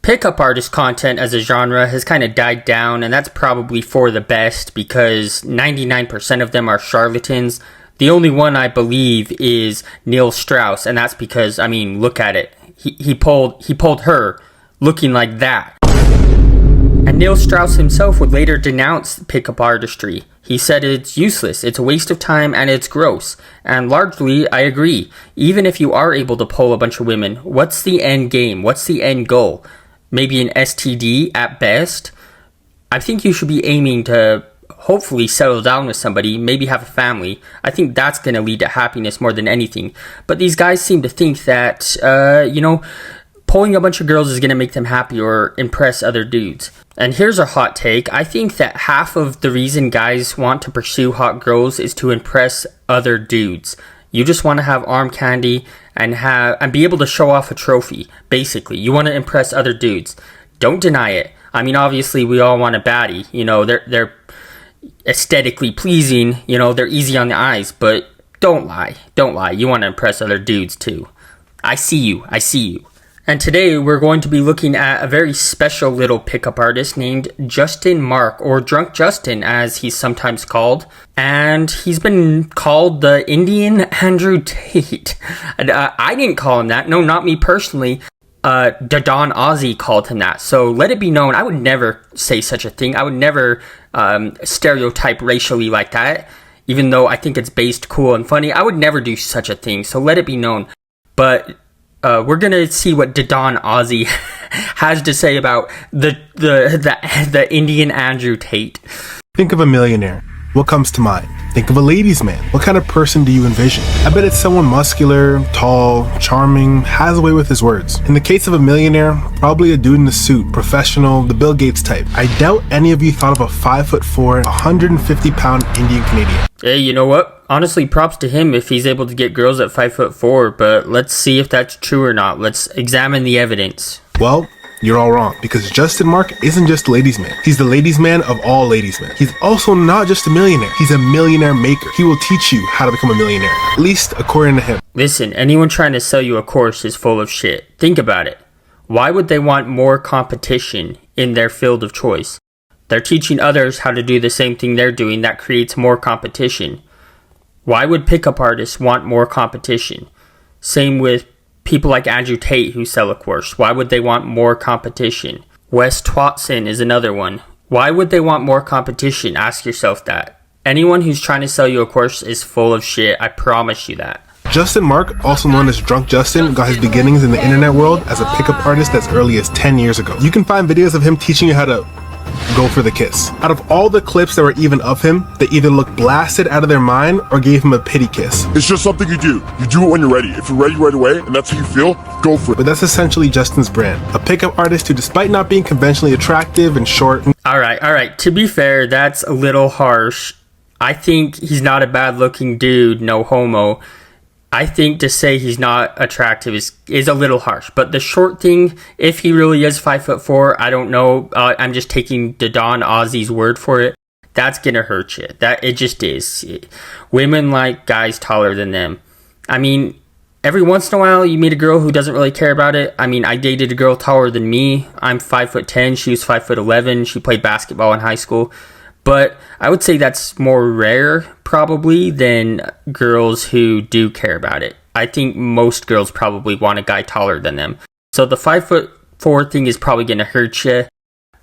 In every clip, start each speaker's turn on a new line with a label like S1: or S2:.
S1: Pickup artist content as a genre has kind of died down, and that's probably for the best because 99% of them are charlatans. The only one I believe is Neil Strauss, and that's because, I mean, look at it. He pulled her looking like that. And Neil Strauss himself would later denounce pickup artistry. He said it's useless, it's a waste of time, and it's gross. And largely, I agree. Even if you are able to pull a bunch of women, what's the end game? What's the end goal? Maybe an STD at best? I think you should be aiming to hopefully settle down with somebody, maybe have a family. I think that's going to lead to happiness more than anything. But these guys seem to think that, pulling a bunch of girls is going to make them happy or impress other dudes. And here's a hot take. I think that half of the reason guys want to pursue hot girls is to impress other dudes. You just want to have arm candy and be able to show off a trophy. Basically, you want to impress other dudes. Don't deny it. I mean, obviously, we all want a baddie. You know, they're aesthetically pleasing. You know, they're easy on the eyes. But don't lie. Don't lie. You want to impress other dudes too. I see you. I see you. And today we're going to be looking at a very special little pickup artist named Justin Mark, or Drunk Justin as he's sometimes called. And he's been called the Indian Andrew Tate. I didn't call him that. No, not me personally. Don Ozzy called him that. So let it be known, I would never say such a thing. I would never stereotype racially like that. Even though I think it's based cool and funny, I would never do such a thing. So let it be known. But we're gonna see what Don Ozzy has to say about the Indian Andrew Tate.
S2: Think of a millionaire. What comes to mind? Think of a ladies' man. What kind of person do you envision? I bet it's someone muscular, tall, charming, has a way with his words. In the case of a millionaire, probably a dude in a suit, professional, the Bill Gates type. I doubt any of you thought of a 5'4", 150-pound Indian Canadian.
S1: Hey, you know what? Honestly, props to him if he's able to get girls at 5'4", but let's see if that's true or not. Let's examine the evidence.
S2: Well, you're all wrong, because Justin Mark isn't just a ladies' man. He's the ladies' man of all ladies' men. He's also not just a millionaire. He's a millionaire maker. He will teach you how to become a millionaire, at least according to him.
S1: Listen, anyone trying to sell you a course is full of shit. Think about it. Why would they want more competition in their field of choice? They're teaching others how to do the same thing they're doing. That creates more competition. Why would pickup artists want more competition? Same with people like Andrew Tate who sell a course. Why would they want more competition? Wes Twatson is another one. Why would they want more competition? Ask yourself that. Anyone who's trying to sell you a course is full of shit. I promise you that.
S2: Justin Mark, also known as Drunk Justin, got his beginnings in the internet world as a pickup artist as early as 10 years ago. You can find videos of him teaching you how to go for the kiss. Out of all the clips that were even of him, they either looked blasted out of their mind or gave him a pity kiss.
S3: It's just something you do. You do it when you're ready. If you're ready right away and that's how you feel, go for it.
S2: But that's essentially Justin's brand. A pickup artist who, despite not being conventionally attractive and short...
S1: Alright. To be fair, that's a little harsh. I think he's not a bad looking dude, no homo. I think to say he's not attractive is a little harsh. But the short thing, if he really is 5'4", I don't know. I'm just taking Don Ozzy's word for it. That's gonna hurt you. That it just is. Women like guys taller than them. I mean, every once in a while you meet a girl who doesn't really care about it. I mean, I dated a girl taller than me. I'm 5'10". She was 5'11". She played basketball in high school. But I would say that's more rare, probably, than girls who do care about it. I think most girls probably want a guy taller than them. So the 5'4" thing is probably going to hurt you.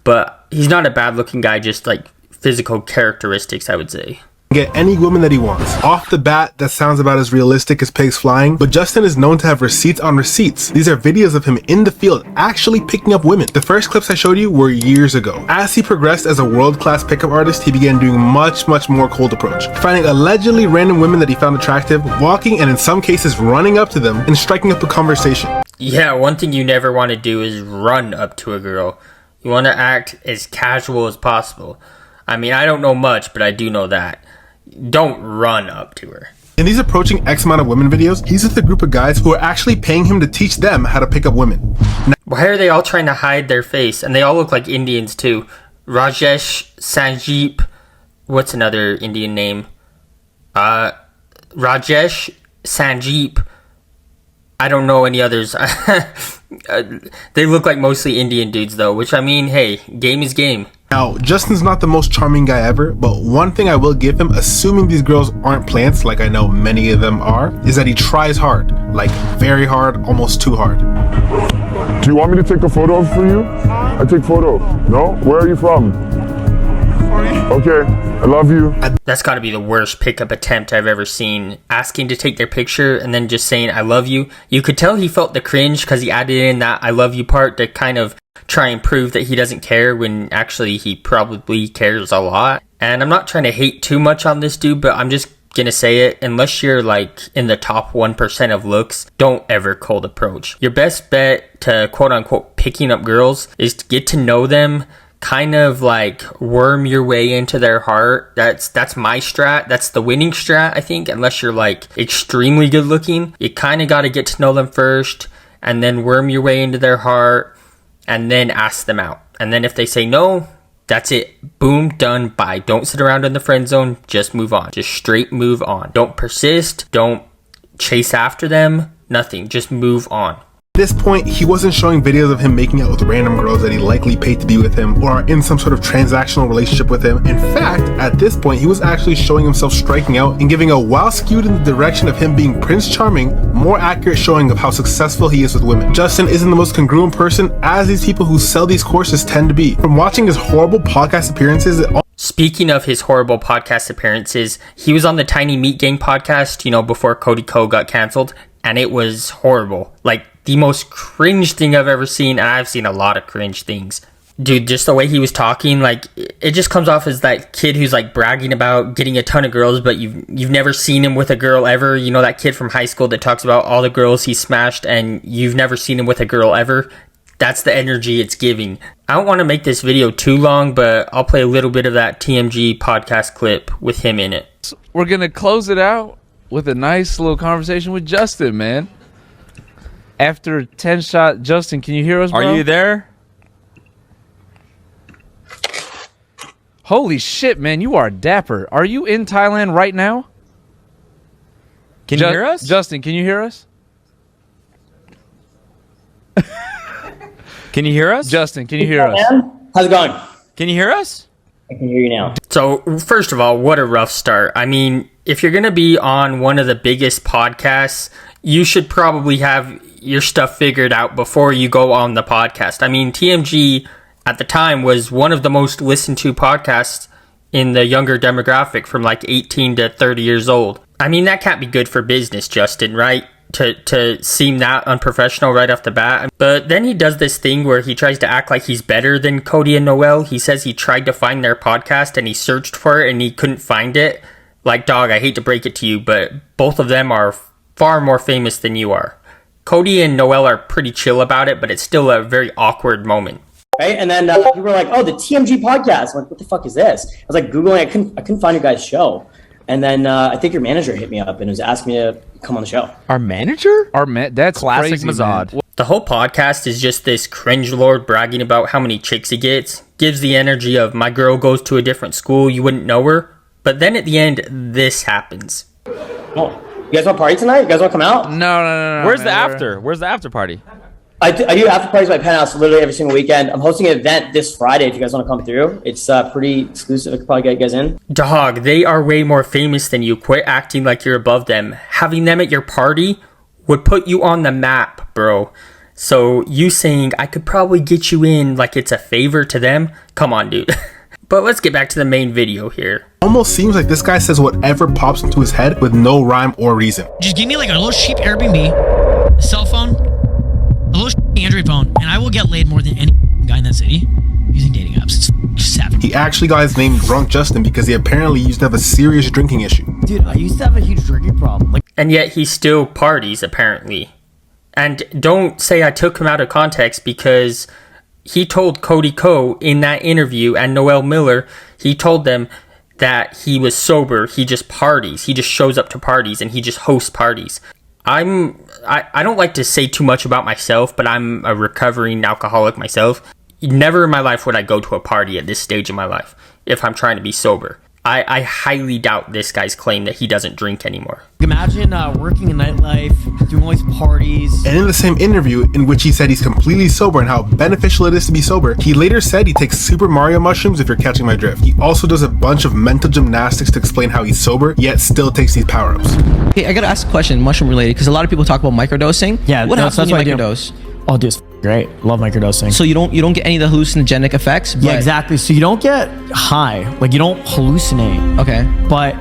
S1: But he's not a bad-looking guy, just like physical characteristics, I would say.
S2: Get any woman that he wants. Off the bat, that sounds about as realistic as pigs flying, but Justin is known to have receipts on receipts. These are videos of him in the field actually picking up women. The first clips I showed you were years ago. As he progressed as a world-class pickup artist, he began doing much more cold approach, finding allegedly random women that he found attractive, walking and in some cases running up to them and striking up a conversation.
S1: Yeah, one thing you never want to do is run up to a girl. You want to act as casual as possible. I mean, I don't know much, but I do know that. Don't run up to her.
S2: In these approaching X amount of women videos, he's with a group of guys who are actually paying him to teach them how to pick up women.
S1: Why are they all trying to hide their face? And they all look like Indians too. Rajesh Sanjeep. What's another Indian name? Rajesh Sanjeep. I don't know any others. They look like mostly Indian dudes though, which I mean, hey, game is game.
S2: Now, Justin's not the most charming guy ever, but one thing I will give him, assuming these girls aren't plants like I know many of them are, is that he tries hard. Like, very hard, almost too hard.
S3: Do you want me to take a photo for you? I take photo. No? Where are you from? Okay, I love you.
S1: That's gotta be the worst pickup attempt I've ever seen. Asking to take their picture and then just saying, I love you. You could tell he felt the cringe because he added in that I love you part to kind of try and prove that he doesn't care when actually he probably cares a lot. And I'm not trying to hate too much on this dude, but I'm just gonna say it, unless you're like in the top 1% of looks, don't ever cold approach. Your best bet to quote unquote picking up girls is to get to know them, kind of like worm your way into their heart. That's my strat. That's the winning strat, I think, unless you're like extremely good looking. You kind of got to get to know them first and then worm your way into their heart and then ask them out. And then if they say no, that's it. Boom, done, bye. Don't sit around in the friend zone. Just move on. Just straight move on. Don't persist. Don't chase after them. Nothing. Just move on.
S2: At this point, he wasn't showing videos of him making out with random girls that he likely paid to be with him or are in some sort of transactional relationship with him. In fact, at this point, he was actually showing himself striking out and giving a, while skewed in the direction of him being Prince Charming, more accurate showing of how successful he is with women. Justin isn't the most congruent person, as these people who sell these courses tend to be. From watching his horrible podcast appearances,
S1: Speaking of his horrible podcast appearances, he was on the Tiny Meat Gang podcast, before Cody Ko got canceled, and it was horrible. Like, the most cringe thing I've ever seen, and I've seen a lot of cringe things. Dude, just the way he was talking, like, it just comes off as that kid who's, like, bragging about getting a ton of girls, but you've never seen him with a girl ever. You know, that kid from high school that talks about all the girls he smashed, and you've never seen him with a girl ever. That's the energy it's giving. I don't want to make this video too long, but I'll play a little bit of that TMG podcast clip with him in it.
S4: We're going to close it out with a nice little conversation with Justin, man. After 10 shot, Justin, can you hear us, bro?
S5: Are you there?
S4: Holy shit, man, you are dapper. Are you in Thailand right now?
S5: Can you hear us?
S4: Justin, can you hear us?
S5: Can you hear us?
S4: Justin, can you hear us?
S6: How's it going?
S5: Can you hear us?
S6: I can hear you now.
S1: So, first of all, what a rough start. I mean, if you're going to be on one of the biggest podcasts, you should probably have your stuff figured out before you go on the podcast. I mean, TMG at the time was one of the most listened to podcasts in the younger demographic from like 18 to 30 years old. I mean, that can't be good for business, Justin, right? To seem that unprofessional right off the bat. But then he does this thing where he tries to act like he's better than Cody and Noel. He says he tried to find their podcast and he searched for it and he couldn't find it. Like, dog, I hate to break it to you, but both of them are far more famous than you are. Cody and Noel are pretty chill about it, but it's still a very awkward moment.
S6: Right? And then people were like, oh, the TMG podcast. I'm like, what the fuck is this? I was like, Googling, I couldn't find your guys' show. And then I think your manager hit me up and was asking me to come on the show.
S5: Our manager?
S4: That's
S5: Classic
S4: crazy,
S5: Mazad.
S4: man.
S1: The whole podcast is just this cringe lord bragging about how many chicks he gets. Gives the energy of, my girl goes to a different school, you wouldn't know her. But then at the end, this happens.
S6: Oh, you guys want to party tonight? You guys want to come out?
S4: No.
S5: Where's
S4: man,
S5: the after? Where's the after party?
S6: I do after parties at my penthouse literally every single weekend. I'm hosting an event this Friday if you guys want to come through. It's pretty exclusive. I could probably get you guys in.
S1: Dog, they are way more famous than you. Quit acting like you're above them. Having them at your party would put you on the map, bro. So you saying I could probably get you in like it's a favor to them? Come on, dude. But let's get back to the main video here.
S2: almost seems like this guy says whatever pops into his head with no rhyme or reason.
S7: Just give me like a little cheap Airbnb, a cell phone, a little Android phone, and I will get laid more than any guy in that city using dating apps. It's savage.
S2: He actually got his name Drunk Justin because he apparently used to have a serious drinking issue.
S8: Dude, I used to have a huge drinking problem.
S1: And yet he still parties, apparently. And don't say I took him out of context, because he told Cody Ko in that interview and Noel Miller, he told them that he was sober. He just parties. He just shows up to parties and he just hosts parties. I don't like to say too much about myself, but I'm a recovering alcoholic myself. Never in my life would I go to a party at this stage of my life if I'm trying to be sober. I highly doubt this guy's claim that he doesn't drink anymore.
S8: Imagine working in nightlife, doing all these parties.
S2: And in the same interview in which he said he's completely sober and how beneficial it is to be sober, he later said he takes Super Mario mushrooms, if you're catching my drift. He also does a bunch of mental gymnastics to explain how he's sober, yet still takes these power-ups.
S9: Hey, I gotta ask a question, mushroom related, because a lot of people talk about microdosing.
S8: Yeah,
S9: what happens when you
S8: what I do.
S9: microdose?
S8: Oh, dude, it's great. Love microdosing.
S9: So you don't get any of the hallucinogenic effects?
S8: yeah,
S9: but-
S8: exactly. So you don't get high, like you don't hallucinate,
S9: Okay.
S8: but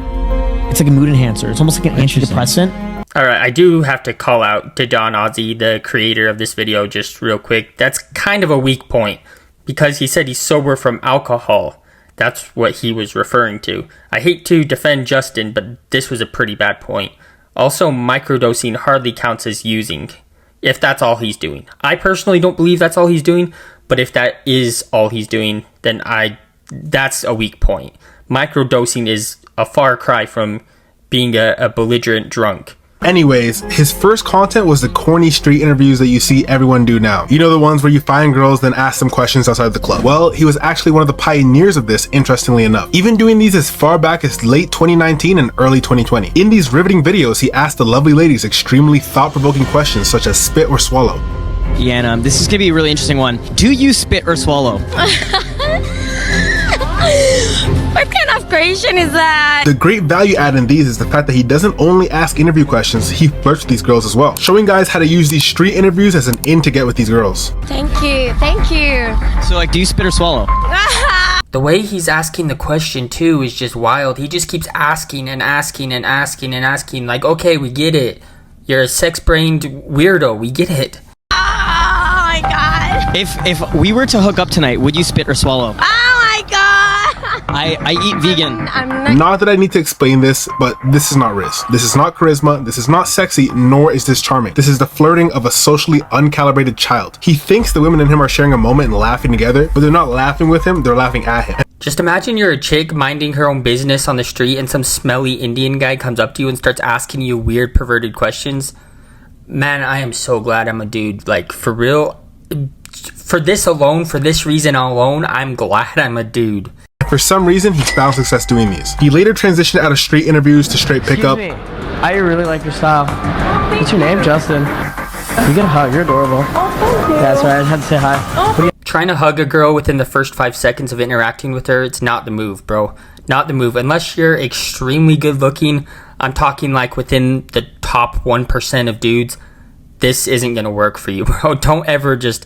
S8: it's like a mood enhancer. It's almost like an antidepressant.
S1: All right, I do have to call out to Don Ozzy, the creator of this video, just real quick. That's kind of a weak point because he said he's sober from alcohol. That's what he was referring to. I hate to defend Justin, but this was a pretty bad point. Also, microdosing hardly counts as using, if that's all he's doing. I personally don't believe that's all he's doing, but if that is all he's doing, then that's a weak point. Microdosing is a far cry from being a belligerent drunk.
S2: Anyways, his first content was the corny street interviews that you see everyone do now. You know, the ones where you find girls then ask them questions outside the club. Well, he was actually one of the pioneers of this, interestingly enough. Even doing these as far back as late 2019 and early 2020. In these riveting videos, he asked the lovely ladies extremely thought-provoking questions such as spit or swallow.
S10: Yeah, and this is gonna be a really interesting one. Do you spit or swallow?
S11: What kind of question is that?
S2: The great value add in these is the fact that he doesn't only ask interview questions, he flirts with these girls as well, showing guys how to use these street interviews as an in to get with these girls.
S11: Thank you, thank you.
S10: So, like, do you spit or swallow?
S1: The way he's asking the question too is just wild. He just keeps asking and asking and asking and asking. Like, okay, we get it. You're a sex-brained weirdo. We get it.
S11: Oh my god.
S10: If we were to hook up tonight, would you spit or swallow?
S11: Oh my god.
S10: I eat vegan.
S11: I'm not.
S2: Not that I need to explain this, but this is not Riz. This is not charisma, this is not sexy, nor is this charming. This is the flirting of a socially uncalibrated child. He thinks the women and him are sharing a moment and laughing together, but they're not laughing with him, they're laughing at him.
S1: Just imagine you're a chick minding her own business on the street and some smelly Indian guy comes up to you and starts asking you weird perverted questions. Man, I am so glad I'm a dude. Like, for real, for this alone, for this reason alone, I'm glad I'm a dude.
S2: For some reason, he found success doing these. He later transitioned out of street interviews to straight pickup.
S8: I really like your style. What's your name, Justin? You get a hug. You're adorable. Yeah, sorry, I had to say hi.
S1: Trying to hug a girl within the first 5 seconds of interacting with her, it's not the move, bro. Not the move. Unless you're extremely good looking, I'm talking like within the top 1% of dudes, this isn't gonna work for you, bro. Don't ever just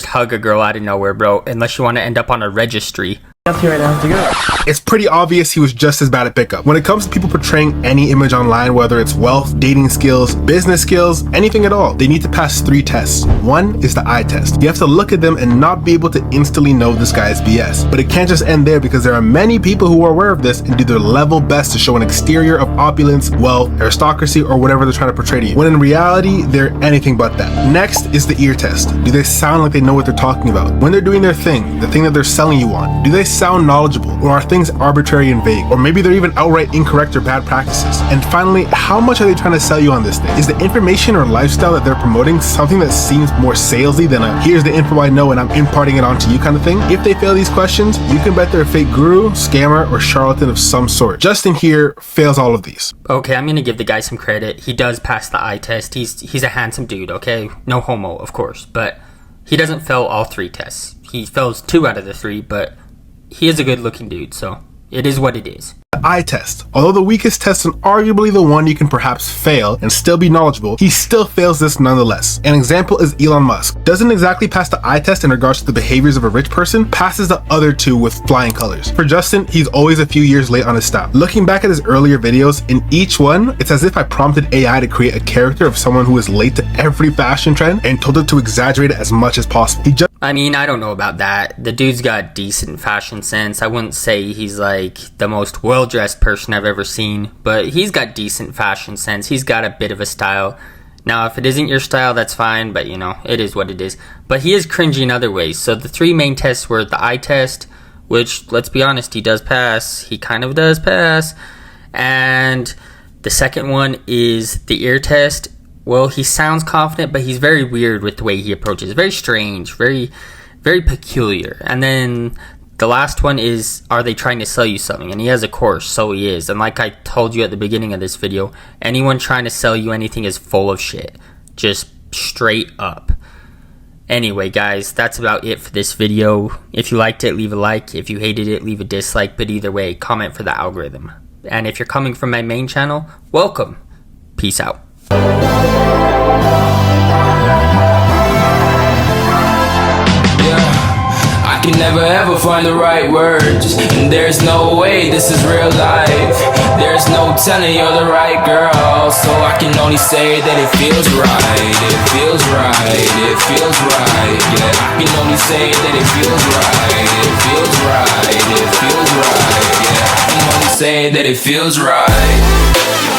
S1: hug a girl out of nowhere, bro, unless you want to end up on a registry.
S8: Up here right now. To go.
S2: It's pretty obvious he was just as bad at pickup. When it comes to people portraying any image online, whether it's wealth, dating skills, business skills, anything at all, they need to pass 3 tests. One is the eye test. You have to look at them and not be able to instantly know this guy is BS. But it can't just end there because there are many people who are aware of this and do their level best to show an exterior of opulence, wealth, aristocracy, or whatever they're trying to portray to you. When in reality, they're anything but that. Next is the ear test. Do they sound like they know what they're talking about? When they're doing their thing, the thing that they're selling you on, do they sound knowledgeable, or are things arbitrary and vague, or maybe they're even outright incorrect or bad practices? And finally, how much are they trying to sell you on this thing? Is the information or lifestyle that they're promoting something that seems more salesy than a here's the info I know and I'm imparting it onto you kind of thing? If they fail these questions, you can bet they're a fake guru, scammer, or charlatan of some sort. Justin here fails all of these.
S1: Okay, I'm gonna give the guy some credit. He does pass the eye test. He's a handsome dude, okay? No homo, of course, but he doesn't fail all 3 tests. He fails 2 out of the 3, but he is a good looking dude, so it is what it is.
S2: The eye test. Although the weakest test and arguably the one you can perhaps fail and still be knowledgeable, he still fails this nonetheless. An example is Elon Musk. Doesn't exactly pass the eye test in regards to the behaviors of a rich person, passes the other 2 with flying colors. For Justin, he's always a few years late on his style. Looking back at his earlier videos, in each one, it's as if I prompted AI to create a character of someone who is late to every fashion trend and told it to exaggerate it as much as possible.
S1: I mean, I don't know about that. The dude's got decent fashion sense. I wouldn't say he's like the most well-dressed person I've ever seen, but he's got decent fashion sense. He's got a bit of a style. Now, if it isn't your style, that's fine, but you know, it is what it is. But he is cringy in other ways. So the 3 main tests were the eye test, which, let's be honest, he does pass. He kind of does pass. And the second one is the ear test. Well, he sounds confident, but he's very weird with the way he approaches. Very strange, very, very peculiar. And then The last one is, are they trying to sell you something? And he has a course, so he is. And like I told you at the beginning of this video, anyone trying to sell you anything is full of shit. Just straight up. Anyway, guys, that's about it for this video. If you liked it, leave a like. If you hated it, leave a dislike. But either way, comment for the algorithm. And if you're coming from my main channel, welcome. Peace out.
S12: I can never ever find the right words, and there's no way this is real life. There's no telling you're the right girl, so I can only say that it feels right. It feels right, it feels right. Yeah, I can only say that it feels right. It feels right, it feels right. Yeah, I can only say that it feels right.